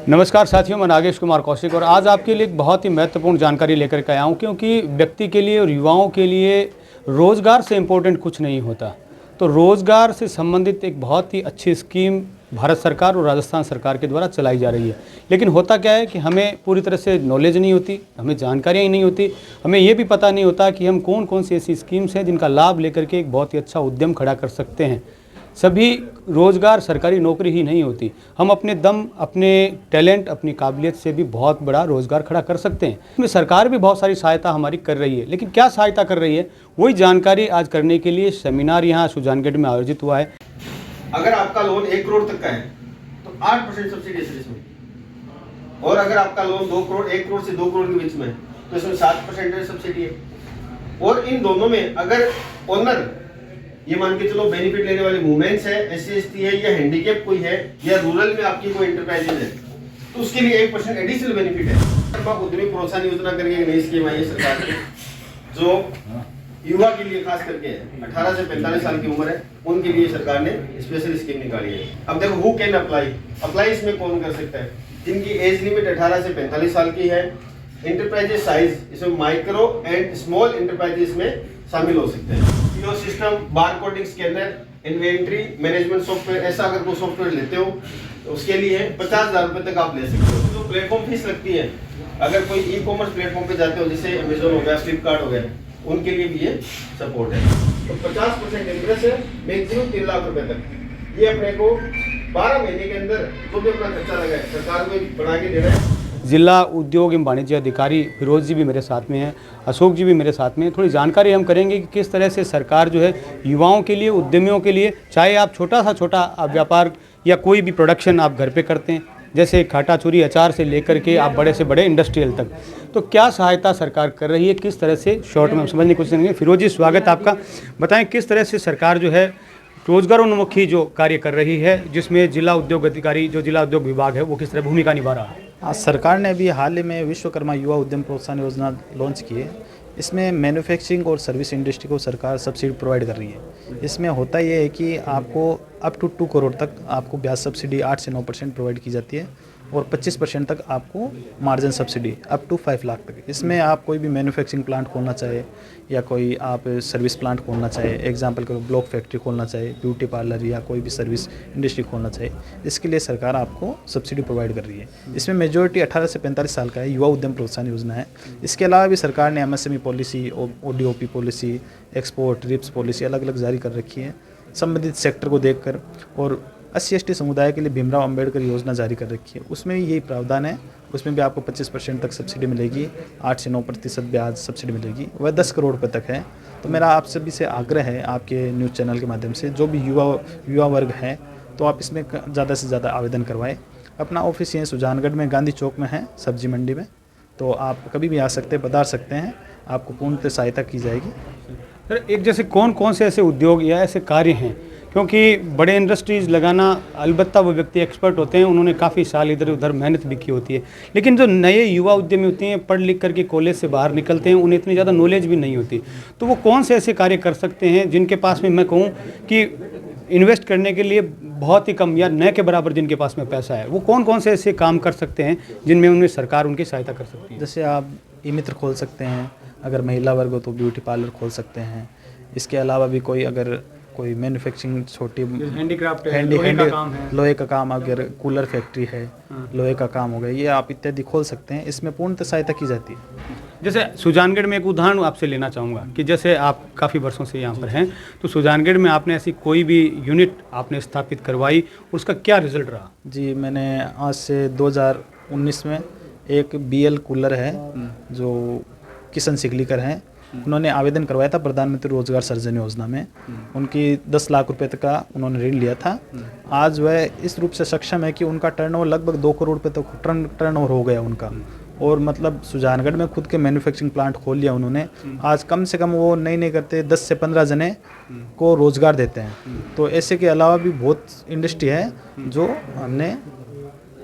नमस्कार साथियों, मैं नागेश कुमार कौशिक और आज आपके लिए एक बहुत ही महत्वपूर्ण जानकारी लेकर के आया हूँ, क्योंकि व्यक्ति के लिए और युवाओं के लिए रोज़गार से इम्पोर्टेंट कुछ नहीं होता। तो रोज़गार से संबंधित एक बहुत ही अच्छी स्कीम भारत सरकार और राजस्थान सरकार के द्वारा चलाई जा रही है। लेकिन होता क्या है कि हमें पूरी तरह से नॉलेज नहीं होती, हमें जानकारियाँ ही नहीं होती, हमें ये भी पता नहीं होता कि हम कौन कौन सी ऐसी स्कीम्स हैं जिनका लाभ लेकर के एक बहुत ही अच्छा उद्यम खड़ा कर सकते हैं। सभी रोज़गार सरकारी नौकरी ही नहीं होती, हम अपने दम, अपने टैलेंट, अपनी काबिलियत से भी बहुत बड़ा रोज़गार खड़ा कर सकते हैं। इसमें सरकार भी बहुत सारी सहायता हमारी कर रही है, लेकिन क्या सहायता कर रही है वही जानकारी आज करने के लिए सेमिनार यहाँ सुजानगढ़ में आयोजित हुआ है। अगर आपका लोन 1 करोड़ तक का है तो 8% सब्सिडी है इसमें, और अगर आपका लोन 2 करोड़ 1 करोड़ से 2 करोड़ के बीच में तो इसमें 7% सब्सिडी है। और इन दोनों में अगर ओनर ये मान के चलो बेनिफिट लेने वाले वुमेन्स है, SC/ST है, या हैंडीकैप कोई है, या रूरल में आपकी कोई एंटरप्राइजेज है, तो उसके लिए 1% एडिशनल बेनिफिट है। उद्यमी प्रोत्साहन योजना करके एक नई स्कीम आई है सरकार की, जो युवा के लिए खास करके 18 से 45 साल की उम्र है, उनके लिए सरकार ने स्पेशल स्कीम निकाली है। अब देखो हु कैन अप्लाई इसमें कौन कर सकता है? जिनकी एज लिमिट 18 से 45 साल की है। एंटरप्राइजेस साइज इसमें माइक्रो एंड स्मॉल एंटरप्राइजेस में शामिल हो सकते हैं। PO system, bar coding scanner, inventory management software, ऐसा अगर कोई सॉफ्टवेयर लेते हो तो उसके लिए 50,000 रुपए तक आप ले सकते हो। जो प्लेटफॉर्म फीस लगती है, अगर कोई ई-कॉमर्स प्लेटफॉर्म पे जाते हो जैसे अमेजोन हो गया, फ्लिपकार्ट हो गया, उनके लिए भी ये सपोर्ट है। तो 50% इंटरेस्ट है, मैक्सिमम 3 लाख रुपए तक। ये अपने को 12 महीने के अंदर जो भी अपना खर्चा लगा है सरकार को बना के दे रहा है। जिला उद्योग एवं वाणिज्य अधिकारी फिरोज जी भी मेरे साथ में हैं, अशोक जी भी मेरे साथ में हैं। थोड़ी जानकारी हम करेंगे कि किस तरह से सरकार जो है युवाओं के लिए, उद्यमियों के लिए, चाहे आप छोटा आप व्यापार या कोई भी प्रोडक्शन आप घर पे करते हैं, जैसे खाटा चूरी अचार से लेकर के आप बड़े से बड़े इंडस्ट्रियल तक, तो क्या सहायता सरकार कर रही है, किस तरह से शॉर्ट में समझने की कोशिश करेंगे। फिरोज जी, स्वागत आपका। बताएं किस तरह से सरकार जो है रोजगारोन्मुखी जो कार्य कर रही है, जिसमें जिला उद्योग अधिकारी, जो जिला उद्योग विभाग है, वो किस तरह भूमिका निभा रहा है। आज सरकार ने अभी हाल ही में विश्वकर्मा युवा उद्यम प्रोत्साहन योजना लॉन्च की है। इसमें मैन्युफैक्चरिंग और सर्विस इंडस्ट्री को सरकार सब्सिडी प्रोवाइड कर रही है। इसमें होता ये है कि आपको अप टू 2 करोड़ तक आपको ब्याज सब्सिडी 8 से 9% प्रोवाइड की जाती है, और 25% तक आपको margin subsidy up to 5 lakh तक। इसमें आप कोई भी मैन्युफैक्चरिंग प्लांट खोलना चाहे या कोई आप सर्विस प्लांट खोलना चाहे, एग्जांपल करो ब्लॉक फैक्ट्री खोलना चाहे, ब्यूटी पार्लर या कोई भी सर्विस इंडस्ट्री खोलना चाहे, इसके लिए सरकार आपको सब्सिडी प्रोवाइड कर रही है। इसमें मेजॉरिटी 18 से 45 साल का है, युवा उद्यम प्रोत्साहन योजना है। इसके अलावा भी सरकार ने MSME policy, ODOP policy, export रिप्स पॉलिसी अलग अलग जारी कर रखी है संबंधित सेक्टर को देखकर, और SC/ST समुदाय के लिए भीमराव अंबेडकर योजना जारी कर रखी है। उसमें भी यही प्रावधान है, उसमें भी आपको 25% तक सब्सिडी मिलेगी, 8 से 9% ब्याज सब्सिडी मिलेगी, वह 10 करोड़ रुपये तक है। तो मेरा आप सभी से आग्रह है, आपके न्यूज़ चैनल के माध्यम से, जो भी युवा वर्ग है, तो आप इसमें ज़्यादा से ज़्यादा आवेदन करवाएं। अपना ऑफिस ये सुजानगढ़ में गांधी चौक में है, सब्जी मंडी में, तो आप कभी भी आ सकते हैं, पधार सकते हैं, आपको पूर्णतः सहायता की जाएगी। सर, एक जैसे कौन कौन से ऐसे उद्योग या ऐसे कार्य हैं, क्योंकि बड़े इंडस्ट्रीज़ लगाना अलबत्ता वो व्यक्ति एक्सपर्ट होते हैं, उन्होंने काफ़ी साल इधर उधर मेहनत भी की होती है, लेकिन जो नए युवा उद्यमी होते हैं, पढ़ लिख करके कॉलेज से बाहर निकलते हैं, उन्हें इतनी ज़्यादा नॉलेज भी नहीं होती, तो वो कौन से ऐसे कार्य कर सकते हैं जिनके पास में, मैं कहूँ कि इन्वेस्ट करने के लिए बहुत ही कम या न के बराबर जिनके पास में पैसा है, वो कौन कौन से ऐसे काम कर सकते हैं जिनमें उनमें सरकार उनकी सहायता कर सकती है। जैसे आप ई-मित्र खोल सकते हैं, अगर महिला वर्ग हो तो ब्यूटी पार्लर खोल सकते हैं। इसके अलावा भी कोई मैन्युफैक्चरिंग छोटी हैंडीक्राफ्ट, लोहे का काम, अगर कूलर फैक्ट्री है, लोहे का काम हो गया, ये आप इत्यादि खोल सकते हैं। इसमें पूर्णतः सहायता की जाती है। जैसे सुजानगढ़ में एक उदाहरण आपसे लेना चाहूँगा कि जैसे आप काफ़ी वर्षों से यहाँ पर हैं, तो सुजानगढ़ में आपने ऐसी कोई भी यूनिट आपने स्थापित करवाई, उसका क्या रिजल्ट रहा। जी, मैंने आज से 2019 में एक BL कूलर है, जो किशन सिगलीकर हैं, उन्होंने आवेदन करवाया था प्रधानमंत्री रोजगार सृजन योजना में। उनकी 10 लाख रुपए तक का उन्होंने ऋण लिया था। आज वह इस रूप से सक्षम है कि उनका टर्नओवर लगभग 2 करोड़ रुपए तक टर्नओवर हो गया उनका, और मतलब सुजानगढ़ में खुद के मैन्युफैक्चरिंग प्लांट खोल लिया उन्होंने। आज कम से कम वो नहीं करते 10 से 15 जने को रोजगार देते हैं। तो ऐसे के अलावा भी बहुत इंडस्ट्री है जो हमने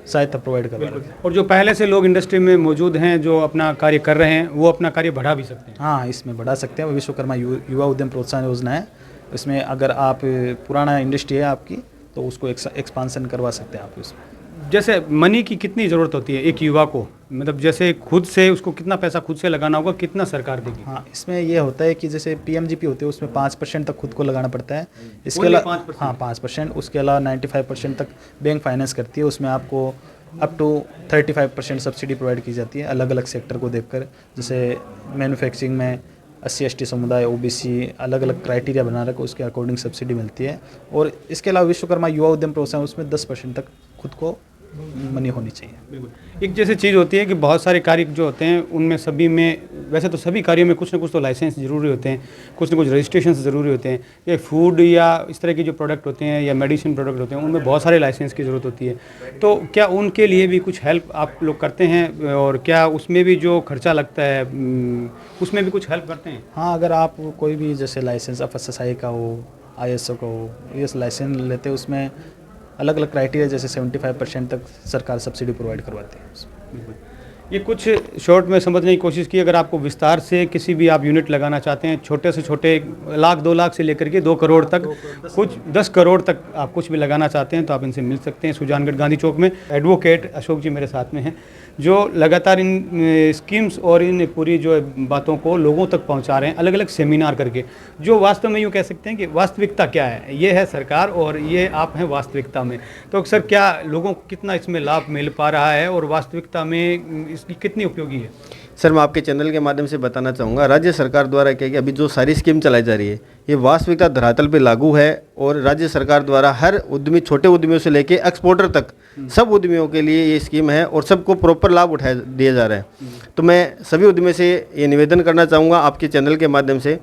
सहायता प्रोवाइड कर रहा है। और जो पहले से लोग इंडस्ट्री में मौजूद हैं, जो अपना कार्य कर रहे हैं, वो अपना कार्य बढ़ा भी सकते हैं। हाँ, इसमें बढ़ा सकते हैं। विश्वकर्मा युवा उद्यम प्रोत्साहन योजना है, इसमें अगर आप पुराना इंडस्ट्री है आपकी, तो उसको एक्सपांसन करवा सकते हैं आप इसमें। जैसे मनी की कितनी ज़रूरत होती है एक युवा को, मतलब जैसे खुद से उसको कितना पैसा खुद से लगाना होगा, कितना सरकार देगी? हाँ, इसमें ये होता है कि जैसे पीएमजीपी होती है उसमें 5% तक खुद को लगाना पड़ता है। इसके Only अलावा 5%? हाँ 5%, उसके अलावा 95% तक बैंक फाइनेंस करती है। उसमें आपको अप टू 35% सब्सिडी प्रोवाइड की जाती है अलग अलग सेक्टर को देखकर। जैसे मैन्युफैक्चरिंग में SC/ST समुदाय, OBC अलग अलग क्राइटेरिया बना रखा, उसके अकॉर्डिंग सब्सिडी मिलती है। और इसके अलावा विश्वकर्मा युवा उद्यम प्रोत्साहन उसमें 10% तक खुद को मनी होनी चाहिए। बिल्कुल। एक जैसे चीज़ होती है कि बहुत सारे कार्य जो होते हैं उनमें सभी में, वैसे तो सभी कार्यों में कुछ ना कुछ तो लाइसेंस ज़रूरी होते हैं, कुछ ना कुछ रजिस्ट्रेशन ज़रूरी होते हैं। ये फूड या इस तरह के जो प्रोडक्ट होते हैं या मेडिसिन प्रोडक्ट होते हैं उनमें बहुत सारे लाइसेंस की ज़रूरत होती है। तो क्या उनके लिए भी कुछ हेल्प आप लोग करते हैं, और क्या उसमें भी जो खर्चा लगता है उसमें भी कुछ हेल्प करते हैं? हाँ, अगर आप कोई भी जैसे लाइसेंस FSSAI का हो, ISO का हो, ये लाइसेंस लेते हैं उसमें अलग अलग क्राइटेरिया जैसे 75% तक सरकार सब्सिडी प्रोवाइड करवाती है। ये कुछ शॉर्ट में समझने की कोशिश की। अगर आपको विस्तार से किसी भी आप यूनिट लगाना चाहते हैं, छोटे से छोटे 1 लाख 2 लाख से लेकर के 2 करोड़ तक, कुछ 10 करोड़ तक आप कुछ भी लगाना चाहते हैं तो आप इनसे मिल सकते हैं। सुजानगढ़ गांधी चौक में एडवोकेट अशोक जी मेरे साथ में हैं, जो लगातार इन स्कीम्स और इन पूरी जो बातों को लोगों तक पहुंचा रहे हैं अलग अलग सेमिनार करके। जो वास्तव में यूँ कह सकते हैं कि वास्तविकता क्या है, ये है सरकार और ये आप हैं वास्तविकता में। तो सर, क्या लोगों को कितना इसमें लाभ मिल पा रहा है और वास्तविकता में इसकी कितनी उपयोगी है? सर, मैं आपके चैनल के माध्यम से बताना चाहूँगा, राज्य सरकार द्वारा क्या कि अभी जो सारी स्कीम चलाई जा रही है ये वास्तविकता धरातल पे लागू है। और राज्य सरकार द्वारा हर उद्यमी, छोटे उद्यमियों से लेके एक्सपोर्टर तक सब उद्यमियों के लिए ये स्कीम है और सबको प्रॉपर लाभ उठाया दिया जा रहा है। तो मैं सभी उद्यमी से ये निवेदन करना चाहूँगा आपके चैनल के माध्यम से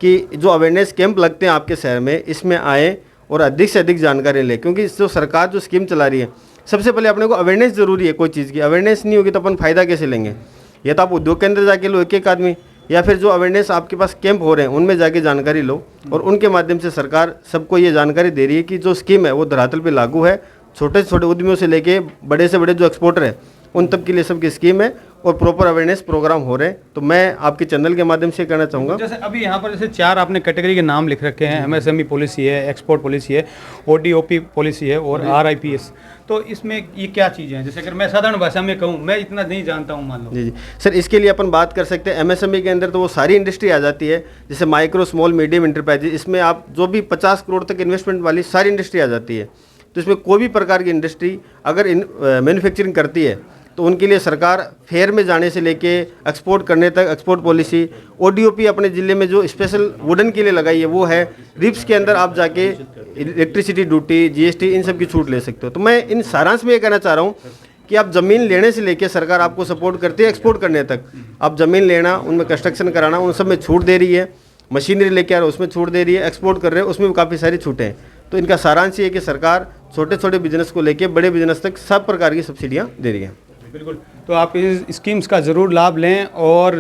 कि जो अवेयरनेस कैंप लगते हैं आपके शहर में, इसमें आएँ और अधिक से अधिक जानकारी लें। क्योंकि जो सरकार जो स्कीम चला रही है, सबसे पहले अपने को अवेयरनेस ज़रूरी है। कोई चीज़ की अवेयरनेस नहीं होगी तो अपन फ़ायदा कैसे लेंगे? या तो आप उद्योग केंद्र जाके लो एक आदमी, या फिर जो अवेयरनेस आपके पास कैंप हो रहे हैं उनमें जाके जानकारी लो। और उनके माध्यम से सरकार सबको ये जानकारी दे रही है कि जो स्कीम है वो धरातल पे लागू है। छोटे से छोटे उद्यमियों से लेके बड़े से बड़े जो एक्सपोर्टर है उन तक के लिए सबकी स्कीम है और प्रॉपर अवेयरनेस प्रोग्राम हो रहे हैं। तो मैं आपके चैनल के माध्यम से कहना चाहूँगा, जैसे अभी यहाँ पर जैसे 4 आपने कैटेगरी के नाम लिख रखे हैं, MSME पॉलिसी है, एक्सपोर्ट पॉलिसी है, ODOP पॉलिसी है और RIPS। तो इसमें ये क्या चीज़ें हैं? जैसे अगर मैं साधारण भाषा में कहूँ, मैं इतना नहीं जानता हूँ, मान लो। जी सर, इसके लिए अपन बात कर सकते हैं। MSME के अंदर तो वो सारी इंडस्ट्री आ जाती है, जैसे माइक्रो स्मॉल मीडियम इंटरप्राइजेज। इसमें आप जो भी 50 करोड़ तक इन्वेस्टमेंट वाली सारी इंडस्ट्री आ जाती है। तो इसमें कोई भी प्रकार की इंडस्ट्री अगर मैन्युफैक्चरिंग करती है तो उनके लिए सरकार फेयर में जाने से लेके एक्सपोर्ट करने तक एक्सपोर्ट पॉलिसी, ODOP अपने ज़िले में जो स्पेशल वुडन के लिए लगाई है वो है। रिप्स के अंदर आप जाके इलेक्ट्रिसिटी ड्यूटी, GST इन सब की छूट ले सकते हो। तो मैं इन सारांश में ये कहना चाह रहा हूँ कि आप ज़मीन लेने से लेके सरकार आपको सपोर्ट करती है एक्सपोर्ट करने तक। आप ज़मीन लेना, उनमें कंस्ट्रक्शन कराना, उन सब में छूट दे रही है। मशीनरी लेके आ रहे हो उसमें छूट दे रही है, एक्सपोर्ट कर रहे हो उसमें भी काफ़ी सारी छूटें हैं। तो इनका सारांश ये है कि सरकार छोटे छोटे बिजनेस को लेके बड़े बिजनेस तक सब प्रकार की सब्सिडियाँ दे रही है। बिल्कुल। तो आप इस स्कीम्स का ज़रूर लाभ लें और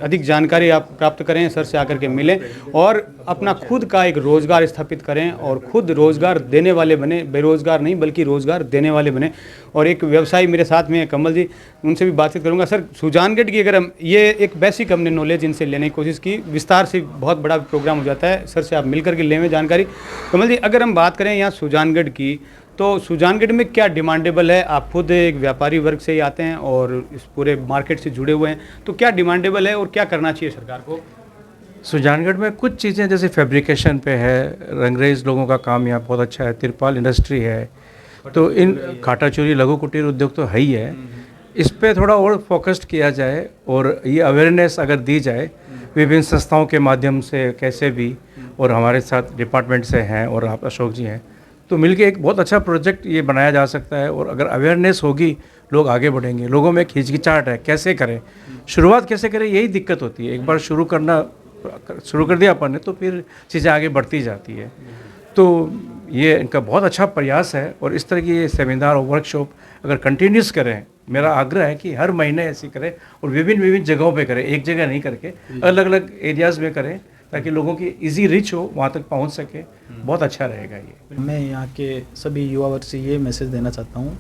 अधिक जानकारी आप प्राप्त करें, सर से आकर के मिलें और अपना खुद का एक रोज़गार स्थापित करें और खुद रोज़गार देने वाले बने, बेरोज़गार नहीं बल्कि रोज़गार देने वाले बने। और एक व्यवसायी मेरे साथ में है कमल जी, उनसे भी बातचीत करूंगा। सर, सुजानगढ़ की अगर हम ये एक बेसिक हमने नॉलेज इनसे लेने की कोशिश की, विस्तार से बहुत बड़ा प्रोग्राम हो जाता है, सर से आप मिल करके लें जानकारी। कमल जी, अगर हम बात करें यहाँ सुजानगढ़ की, तो सुजानगढ़ में क्या डिमांडेबल है? आप खुद एक व्यापारी वर्ग से ही आते हैं और इस पूरे मार्केट से जुड़े हुए हैं, तो क्या डिमांडेबल है और क्या करना चाहिए सरकार को? सुजानगढ़ में कुछ चीज़ें जैसे फैब्रिकेशन पे है, रंगरेज लोगों का काम यहाँ बहुत अच्छा है, तिरपाल इंडस्ट्री है, तो इन काटा चोरी लघु कुटीर उद्योग तो है ही है। इस पे थोड़ा और फोकस्ड किया जाए और ये अवेयरनेस अगर दी जाए विभिन्न संस्थाओं के माध्यम से कैसे भी, और हमारे साथ डिपार्टमेंट से हैं और आप अशोक जी हैं, तो मिलके एक बहुत अच्छा प्रोजेक्ट ये बनाया जा सकता है। और अगर अवेयरनेस होगी लोग आगे बढ़ेंगे। लोगों में हिचकिचाहट है, कैसे करें, शुरुआत कैसे करें, यही दिक्कत होती है। एक बार शुरू कर दिया अपन ने तो फिर चीज़ें आगे बढ़ती जाती है। तो ये इनका बहुत अच्छा प्रयास है और इस तरह की ये सेमिनार और वर्कशॉप अगर कंटिन्यूस करें, मेरा आग्रह है कि हर महीने ऐसी करें और विभिन्न जगहों पे करें, एक जगह नहीं करके अलग अलग एरियाज़ में करें ताकि लोगों की इजी रिच हो, वहाँ तक पहुँच सके। बहुत अच्छा रहेगा ये। मैं यहाँ के सभी युवा वर्ग से ये मैसेज देना चाहता हूँ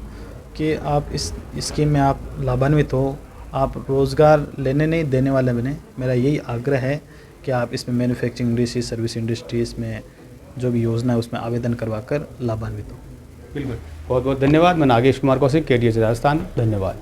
कि आप इस स्कीम में आप लाभान्वित हो, आप रोज़गार लेने नहीं देने वाले बने। मेरा यही आग्रह है कि आप इसमें मैन्युफैक्चरिंग इंडस्ट्री, सर्विस इंडस्ट्री, इसमें जो भी योजना है उसमें आवेदन करवा कर लाभान्वित हो। बिल्कुल। बहुत बहुत धन्यवाद। मैं नागेश कुमार कौशिक, KDH राजस्थान, धन्यवाद।